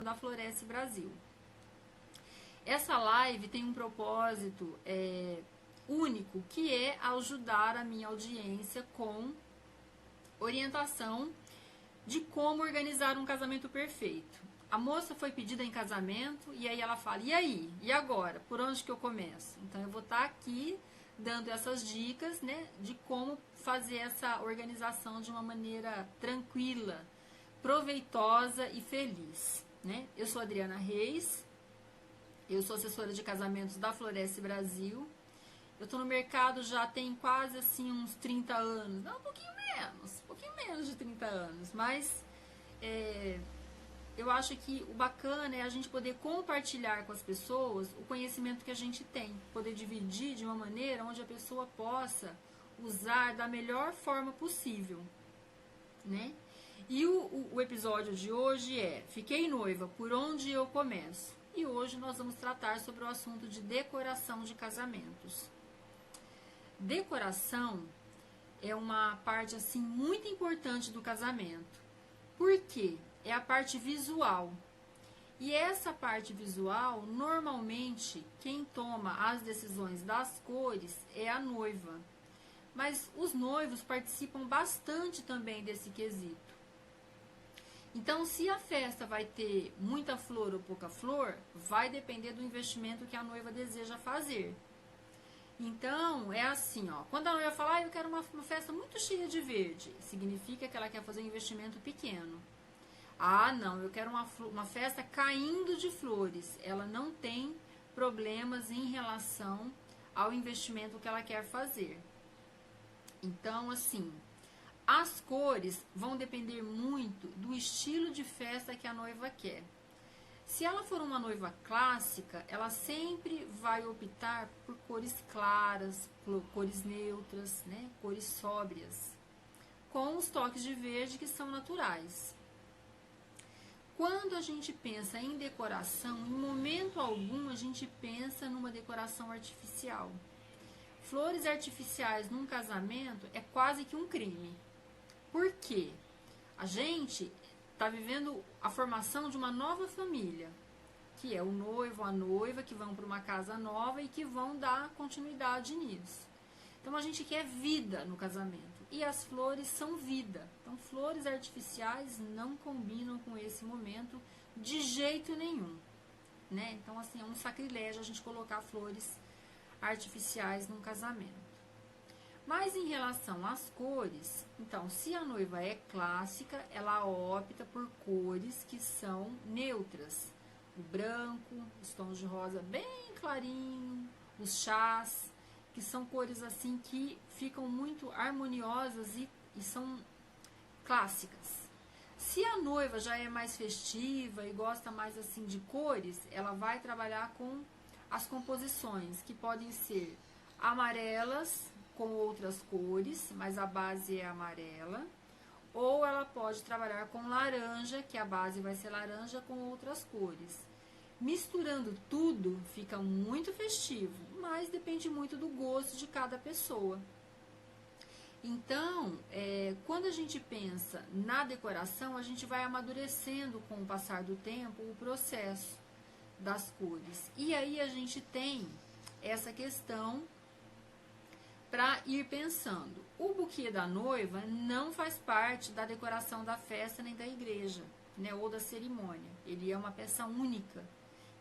da Floresce Brasil. Essa live tem um propósito único, que é ajudar a minha audiência com orientação de como organizar um casamento perfeito. A moça foi pedida em casamento e aí ela fala, e aí? E agora? Por onde que eu começo? Então eu vou estar aqui dando essas dicas, né, de como fazer essa organização de uma maneira tranquila, proveitosa e feliz, né? Eu sou Adriana Reis, eu sou assessora de casamentos da Floresce Brasil. Eu tô no mercado já tem quase assim uns 30 anos, não, um pouquinho menos de 30 anos, mas eu acho que o bacana é a gente poder compartilhar com as pessoas o conhecimento que a gente tem, poder dividir de uma maneira onde a pessoa possa usar da melhor forma possível, né? E o episódio de hoje é Fiquei noiva, por onde eu começo? E hoje nós vamos tratar sobre o assunto de decoração de casamentos. Decoração é uma parte assim muito importante do casamento. Por quê? É a parte visual. E essa parte visual, normalmente, quem toma as decisões das cores é a noiva. Mas os noivos participam bastante também desse quesito. Então, se a festa vai ter muita flor ou pouca flor, vai depender do investimento que a noiva deseja fazer. Então, é assim, ó, quando a noiva fala, eu quero uma festa muito cheia de verde, significa que ela quer fazer um investimento pequeno. Ah, não, eu quero uma festa caindo de flores. Ela não tem problemas em relação ao investimento que ela quer fazer. Então, assim, as cores vão depender muito do estilo de festa que a noiva quer. Se ela for uma noiva clássica, ela sempre vai optar por cores claras, por cores neutras, né? Cores sóbrias, com os toques de verde que são naturais. Quando a gente pensa em decoração, em momento algum a gente pensa numa decoração artificial. Flores artificiais num casamento é quase que um crime. Por quê? A gente está vivendo a formação de uma nova família, que é o noivo, a noiva, que vão para uma casa nova e que vão dar continuidade nisso. Então a gente quer vida no casamento. E as flores são vida. Então flores artificiais não combinam com esse momento de jeito nenhum, né? Então assim, é um sacrilégio a gente colocar flores artificiais num casamento. Mas em relação às cores, então, se a noiva é clássica, ela opta por cores que são neutras. O branco, os tons de rosa bem clarinho, os chás, que são cores assim que ficam muito harmoniosas e são clássicas. Se a noiva já é mais festiva e gosta mais assim de cores, ela vai trabalhar com as composições, que podem ser amarelas com outras cores, mas a base é amarela, ou ela pode trabalhar com laranja, que a base vai ser laranja com outras cores. Misturando tudo fica muito festivo, mas depende muito do gosto de cada pessoa. Então, quando a gente pensa na decoração, a gente vai amadurecendo com o passar do tempo o processo das cores. E aí a gente tem essa questão para ir pensando. O buquê da noiva não faz parte da decoração da festa nem da igreja, né, ou da cerimônia. Ele é uma peça única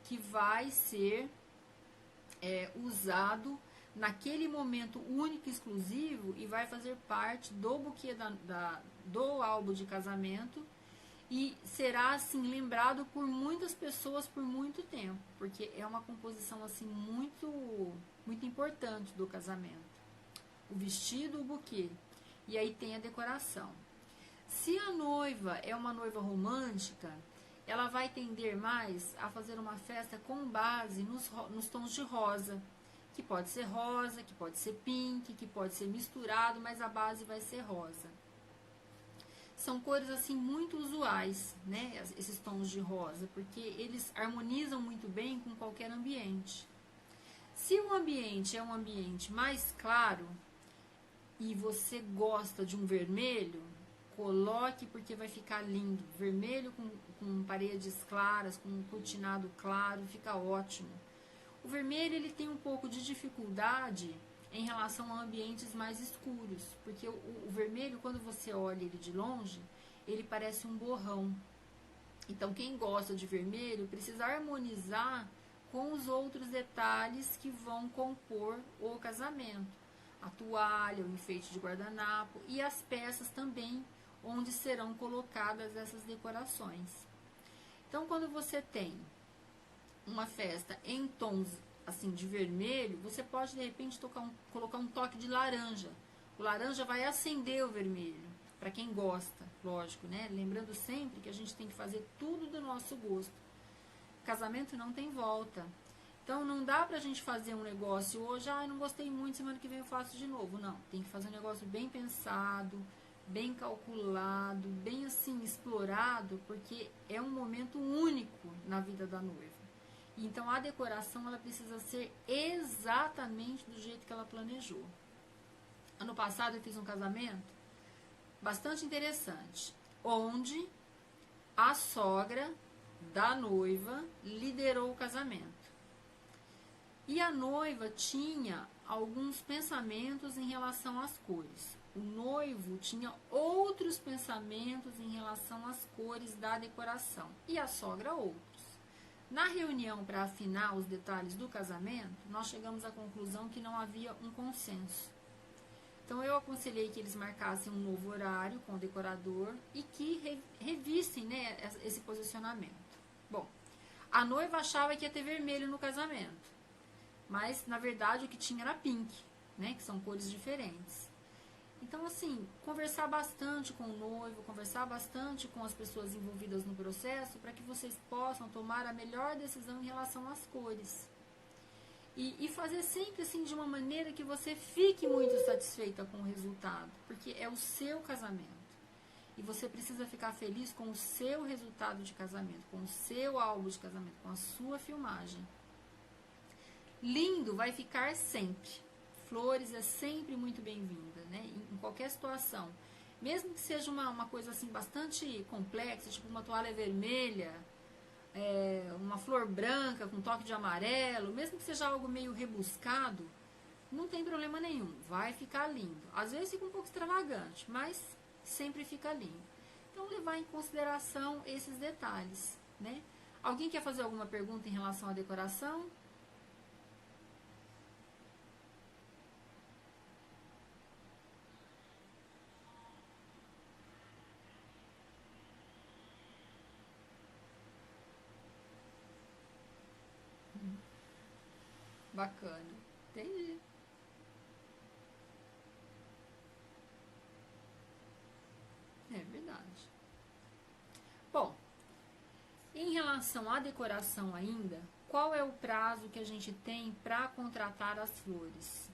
que vai ser usado naquele momento único e exclusivo e vai fazer parte do buquê do álbum de casamento e será assim lembrado por muitas pessoas por muito tempo, porque é uma composição assim muito importante do casamento. O vestido, o buquê, e aí tem a decoração. Se a noiva é uma noiva romântica, ela vai tender mais a fazer uma festa com base nos tons de rosa, que pode ser pink, que pode ser misturado, mas a base vai ser rosa. São cores assim muito usuais, né, esses tons de rosa, porque eles harmonizam muito bem com qualquer ambiente. Se o ambiente é um ambiente mais claro, e você gosta de um vermelho, coloque porque vai ficar lindo. Vermelho com paredes claras, com um cortinado claro, fica ótimo. O vermelho ele tem um pouco de dificuldade em relação a ambientes mais escuros, porque o vermelho, quando você olha ele de longe, ele parece um borrão. Então, quem gosta de vermelho precisa harmonizar com os outros detalhes que vão compor o casamento. A toalha, o enfeite de guardanapo e as peças também, onde serão colocadas essas decorações. Então, quando você tem uma festa em tons assim de vermelho, você pode de repente colocar um toque de laranja. O laranja vai acender o vermelho, para quem gosta, lógico, né? Lembrando sempre que a gente tem que fazer tudo do nosso gosto. Casamento não tem volta. Então não dá pra gente fazer um negócio hoje, eu não gostei muito, semana que vem eu faço de novo. Não, tem que fazer um negócio bem pensado, bem calculado, bem assim explorado, porque é um momento único na vida da noiva. Então a decoração ela precisa ser exatamente do jeito que ela planejou. Ano passado eu fiz um casamento bastante interessante, onde a sogra da noiva liderou o casamento. E a noiva tinha alguns pensamentos em relação às cores. O noivo tinha outros pensamentos em relação às cores da decoração. E a sogra outros. Na reunião para afinar os detalhes do casamento, nós chegamos à conclusão que não havia um consenso. Então eu aconselhei que eles marcassem um novo horário com o decorador e que revissem, né, esse posicionamento. Bom, a noiva achava que ia ter vermelho no casamento. Mas, na verdade, o que tinha era pink, né? Que são cores diferentes. Então, assim, conversar bastante com o noivo, conversar bastante com as pessoas envolvidas no processo, para que vocês possam tomar a melhor decisão em relação às cores. E fazer sempre, assim, de uma maneira que você fique muito satisfeita com o resultado, porque é o seu casamento. E você precisa ficar feliz com o seu resultado de casamento, com o seu álbum de casamento, com a sua filmagem. Lindo vai ficar sempre. Flores é sempre muito bem-vinda, né? Em qualquer situação. Mesmo que seja uma coisa assim bastante complexa, tipo uma toalha vermelha, uma flor branca com toque de amarelo, mesmo que seja algo meio rebuscado, não tem problema nenhum. Vai ficar lindo. Às vezes fica um pouco extravagante, mas sempre fica lindo. Então, levar em consideração esses detalhes, né? Alguém quer fazer alguma pergunta em relação à decoração? Bacana. Entendi. É verdade. Bom, em relação à decoração ainda, qual é o prazo que a gente tem para contratar as flores?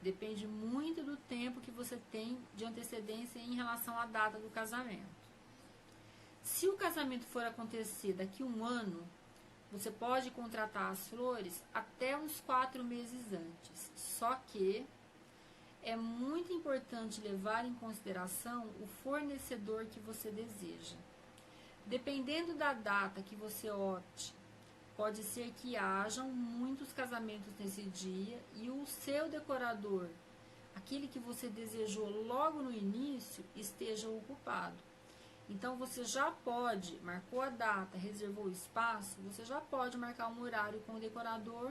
Depende muito do tempo que você tem de antecedência em relação à data do casamento. Se o casamento for acontecer daqui a um ano, você pode contratar as flores até uns 4 meses antes. Só que é muito importante levar em consideração o fornecedor que você deseja. Dependendo da data que você opte, pode ser que hajam muitos casamentos nesse dia e o seu decorador, aquele que você desejou logo no início, esteja ocupado. Então, você já pode, marcou a data, reservou o espaço, você já pode marcar um horário com o decorador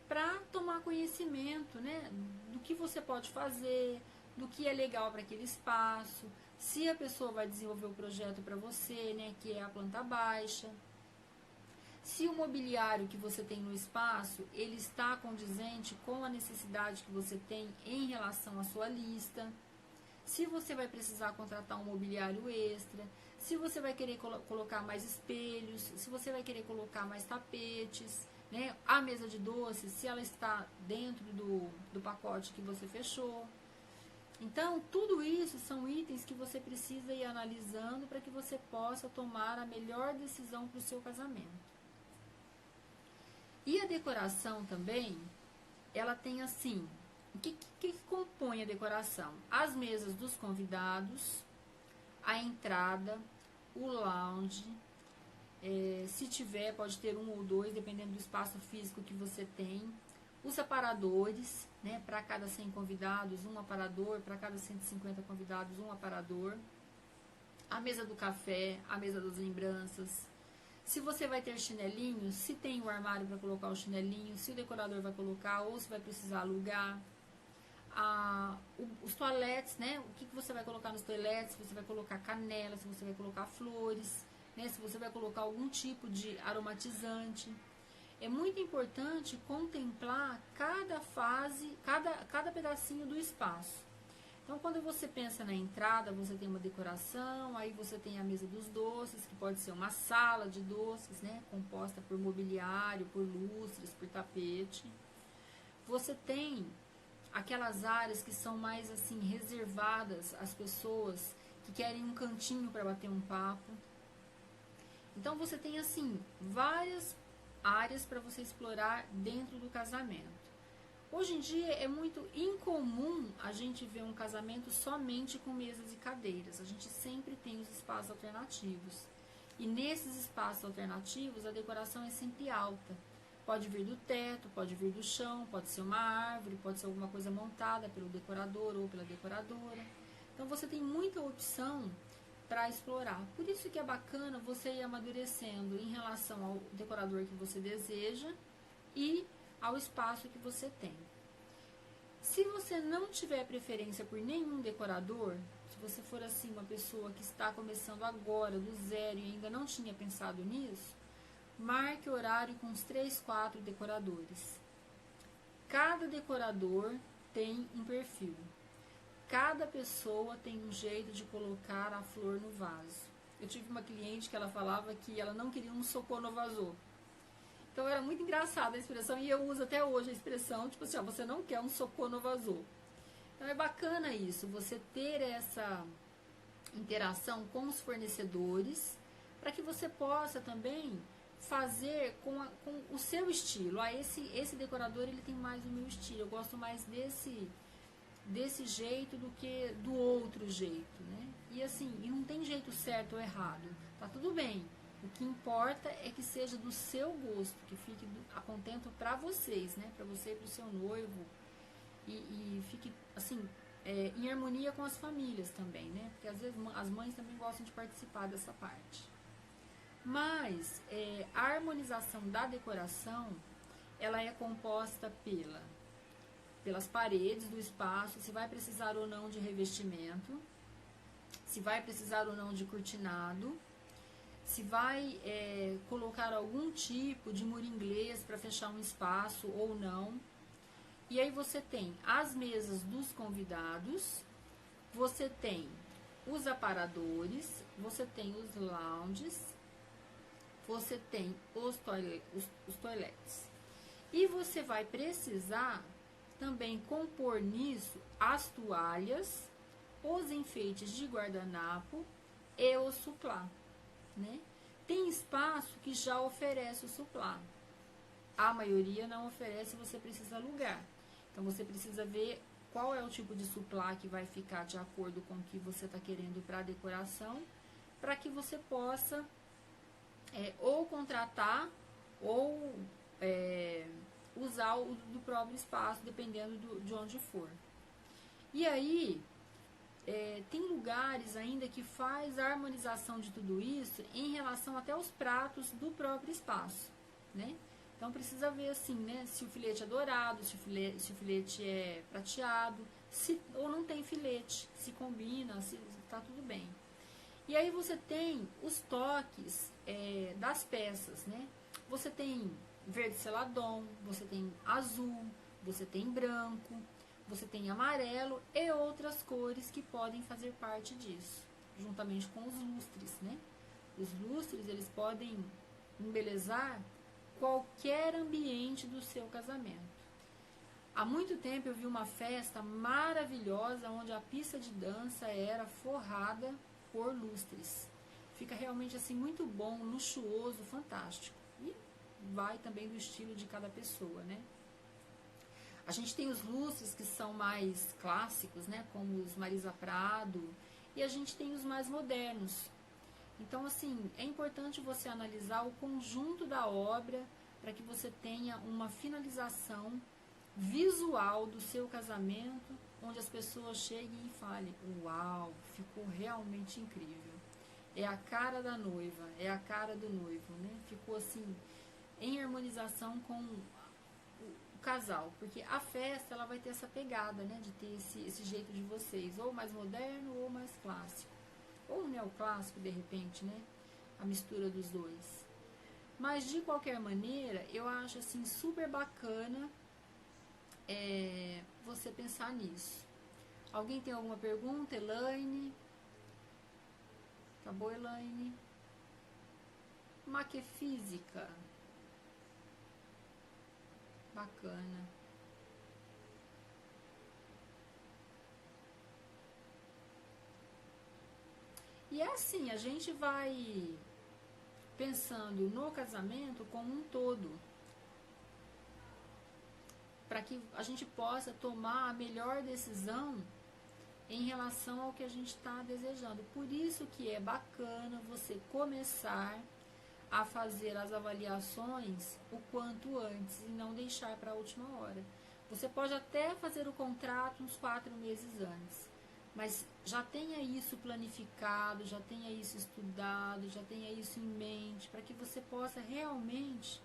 para tomar conhecimento, né, do que você pode fazer, do que é legal para aquele espaço, se a pessoa vai desenvolver o projeto para você, né, que é a planta baixa. Se o mobiliário que você tem no espaço, ele está condizente com a necessidade que você tem em relação à sua lista. Se você vai precisar contratar um mobiliário extra, se você vai querer colocar mais espelhos, se você vai querer colocar mais tapetes, né? A mesa de doces, se ela está dentro do pacote que você fechou. Então, tudo isso são itens que você precisa ir analisando para que você possa tomar a melhor decisão para o seu casamento. E a decoração também, ela tem assim, o que compõe a decoração? As mesas dos convidados, a entrada, o lounge, se tiver, pode ter um ou dois, dependendo do espaço físico que você tem. Os aparadores, né, para cada 100 convidados, um aparador, para cada 150 convidados, um aparador. A mesa do café, a mesa das lembranças. Se você vai ter chinelinhos, se tem o armário para colocar o chinelinho, se o decorador vai colocar ou se vai precisar alugar. Os toaletes, né? O que você vai colocar nos toaletes? Se você vai colocar canela, se você vai colocar flores, né? Se você vai colocar algum tipo de aromatizante. É muito importante contemplar cada fase, cada pedacinho do espaço. Então, quando você pensa na entrada, você tem uma decoração, aí você tem a mesa dos doces, que pode ser uma sala de doces, né? Composta por mobiliário, por lustres, por tapete. Você tem aquelas áreas que são mais assim reservadas às pessoas que querem um cantinho para bater um papo. Então você tem assim várias áreas para você explorar dentro do casamento. Hoje em dia é muito incomum a gente ver um casamento somente com mesas e cadeiras. A gente sempre tem os espaços alternativos. E nesses espaços alternativos a decoração é sempre alta. Pode vir do teto, pode vir do chão, pode ser uma árvore, pode ser alguma coisa montada pelo decorador ou pela decoradora. Então você tem muita opção para explorar. Por isso que é bacana você ir amadurecendo em relação ao decorador que você deseja e ao espaço que você tem. Se você não tiver preferência por nenhum decorador, se você for assim uma pessoa que está começando agora do zero e ainda não tinha pensado nisso, marque horário com os 3, 4 decoradores. Cada decorador tem um perfil. Cada pessoa tem um jeito de colocar a flor no vaso. Eu tive uma cliente que ela falava que ela não queria um socô no vaso. Então era muito engraçada a expressão e eu uso até hoje a expressão, tipo assim, ó, você não quer um socô no vaso. Então é bacana isso, você ter essa interação com os fornecedores, para que você possa também fazer com o seu estilo. Esse decorador ele tem mais o meu estilo, eu gosto mais desse jeito do que do outro jeito, né? E assim, e não tem jeito certo ou errado, tá tudo bem. O que importa é que seja do seu gosto, que fique a contento para vocês, né? Para você e para o seu noivo. E fique, assim, em harmonia com as famílias também, né? Porque às vezes as mães também gostam de participar dessa parte. Mas a harmonização da decoração, ela é composta pelas paredes do espaço, se vai precisar ou não de revestimento, se vai precisar ou não de cortinado, se vai colocar algum tipo de muro inglês para fechar um espaço ou não. E aí você tem as mesas dos convidados, você tem os aparadores, você tem os lounges, você tem os toiletes. E você vai precisar também compor nisso as toalhas, os enfeites de guardanapo e o suplá, né? Tem espaço que já oferece o suplá. A maioria não oferece, você precisa alugar. Então você precisa ver qual é o tipo de suplá que vai ficar de acordo com o que você está querendo para a decoração, para que você possa ou contratar ou usar o do próprio espaço, dependendo de onde for. E aí, tem lugares ainda que faz a harmonização de tudo isso em relação até aos pratos do próprio espaço, né? Então precisa ver assim, né? Se o filete é dourado, se o filete é prateado, ou não tem filete, se combina, se tá tudo bem. E aí você tem os toques das peças, né? Você tem verde celadon, você tem azul, você tem branco, você tem amarelo e outras cores que podem fazer parte disso, juntamente com os lustres, né? Os lustres, eles podem embelezar qualquer ambiente do seu casamento. Há muito tempo eu vi uma festa maravilhosa onde a pista de dança era forrada por lustres. Fica realmente assim muito bom, luxuoso, fantástico. E vai também do estilo de cada pessoa, né? A gente tem os lustres que são mais clássicos, né? Como os Marisa Prado e a gente tem os mais modernos. Então, assim, é importante você analisar o conjunto da obra para que você tenha uma finalização visual do seu casamento, onde as pessoas cheguem e falem: uau, ficou realmente incrível. É a cara da noiva, é a cara do noivo, né? Ficou assim, em harmonização com o casal, porque a festa ela vai ter essa pegada, né, de ter esse jeito de vocês, ou mais moderno ou mais clássico, ou neoclássico de repente, né, a mistura dos dois. Mas de qualquer maneira, eu acho assim super bacana você pensar nisso. Alguém tem alguma pergunta? Elaine? Acabou, Elaine? Maquefísica. Bacana. E é assim, a gente vai pensando no casamento como um todo, para que a gente possa tomar a melhor decisão em relação ao que a gente está desejando. Por isso que é bacana você começar a fazer as avaliações o quanto antes e não deixar para a última hora. Você pode até fazer o contrato uns 4 meses antes, mas já tenha isso planificado, já tenha isso estudado, já tenha isso em mente, para que você possa realmente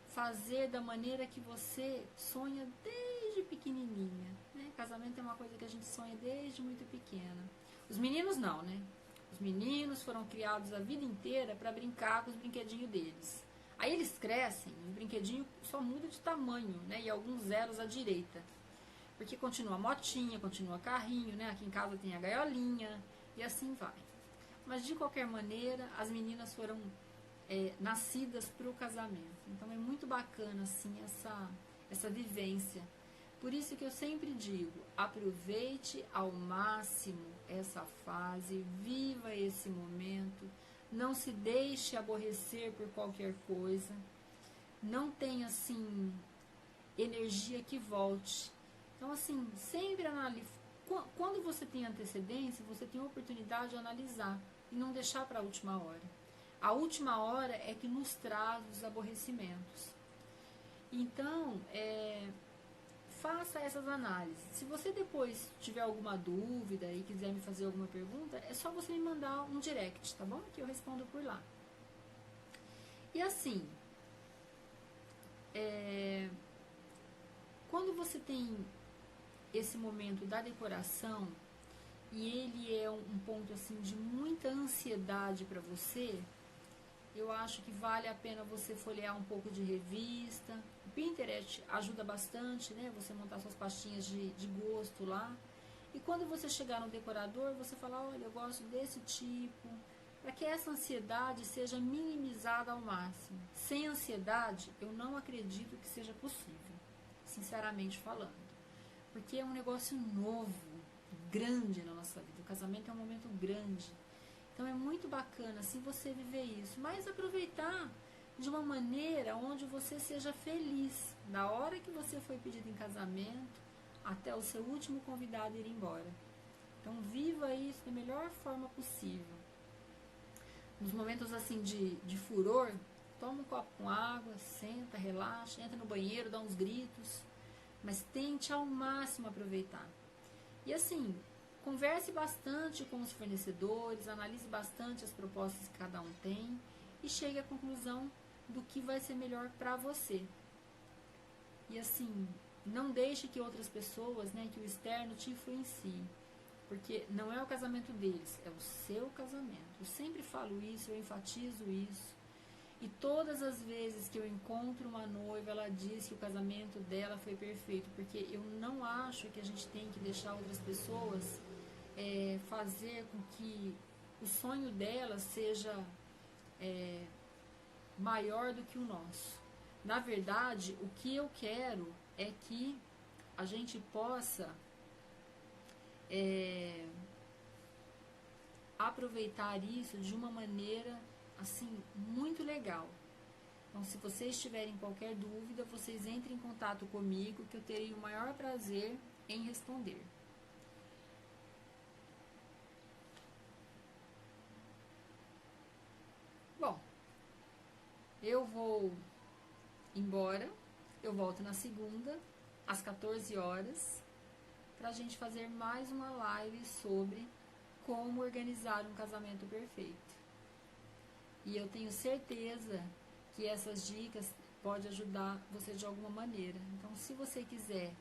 fazer da maneira que você sonha desde pequenininha, né? Casamento é uma coisa que a gente sonha desde muito pequena. Os meninos não, né? Os meninos foram criados a vida inteira para brincar com os brinquedinhos deles. Aí eles crescem, o brinquedinho só muda de tamanho, né? E alguns zeros à direita. Porque continua motinha, continua carrinho, né? Aqui em casa tem a gaiolinha e assim vai. Mas de qualquer maneira, as meninas foram nascidas para o casamento. Então é muito bacana assim essa vivência. Por isso que eu sempre digo, aproveite ao máximo essa fase, viva esse momento, não se deixe aborrecer por qualquer coisa, não tenha assim energia que volte. Então assim, sempre analise. Quando você tem antecedência, você tem a oportunidade de analisar e não deixar para a última hora. A última hora é que nos traz os aborrecimentos. Então, faça essas análises. Se você depois tiver alguma dúvida e quiser me fazer alguma pergunta, é só você me mandar um direct, tá bom? Que eu respondo por lá. E assim, quando você tem esse momento da decoração e ele é um ponto assim de muita ansiedade para você, eu acho que vale a pena você folhear um pouco de revista. O Pinterest ajuda bastante, né? Você montar suas pastinhas de gosto lá. E quando você chegar no decorador, você falar: olha, eu gosto desse tipo. Para que essa ansiedade seja minimizada ao máximo. Sem ansiedade, eu não acredito que seja possível, sinceramente falando. Porque é um negócio novo, grande na nossa vida. O casamento é um momento grande. Então é muito bacana assim você viver isso, mas aproveitar de uma maneira onde você seja feliz, da hora que você foi pedido em casamento até o seu último convidado ir embora. Então viva isso da melhor forma possível. Nos momentos assim de furor, toma um copo com água, senta, relaxa, entra no banheiro, dá uns gritos, mas tente ao máximo aproveitar. E assim, converse bastante com os fornecedores, analise bastante as propostas que cada um tem e chegue à conclusão do que vai ser melhor para você. E assim, não deixe que outras pessoas, né, que o externo te influencie, porque não é o casamento deles, é o seu casamento. Eu sempre falo isso, eu enfatizo isso. E todas as vezes que eu encontro uma noiva, ela diz que o casamento dela foi perfeito, porque eu não acho que a gente tem que deixar outras pessoas fazer com que o sonho dela seja maior do que o nosso. Na verdade, o que eu quero é que a gente possa aproveitar isso de uma maneira assim muito legal. Então, se vocês tiverem qualquer dúvida, vocês entrem em contato comigo, que eu terei o maior prazer em responder. Eu vou embora, eu volto na segunda, às 14 horas, pra gente fazer mais uma live sobre como organizar um casamento perfeito. E eu tenho certeza que essas dicas podem ajudar você de alguma maneira. Então, se você quiser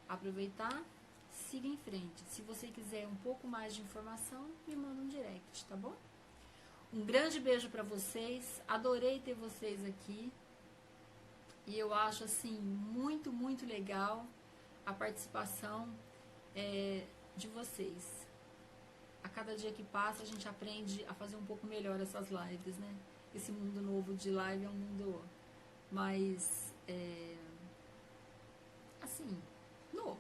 aproveitar, siga em frente. Se você quiser um pouco mais de informação, me manda um direct, tá bom? Um grande beijo pra vocês. Adorei ter vocês aqui. E eu acho, assim, muito, muito legal a participação de vocês. A cada dia que passa, a gente aprende a fazer um pouco melhor essas lives, né? Esse mundo novo de live é um mundo mais, assim, novo,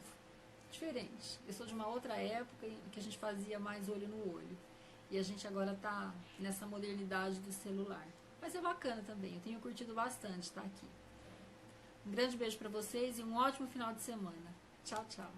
diferente. Eu sou de uma outra época em que a gente fazia mais olho no olho. E a gente agora tá nessa modernidade do celular. Mas é bacana também, eu tenho curtido bastante estar aqui. Um grande beijo pra vocês e um ótimo final de semana. Tchau, tchau.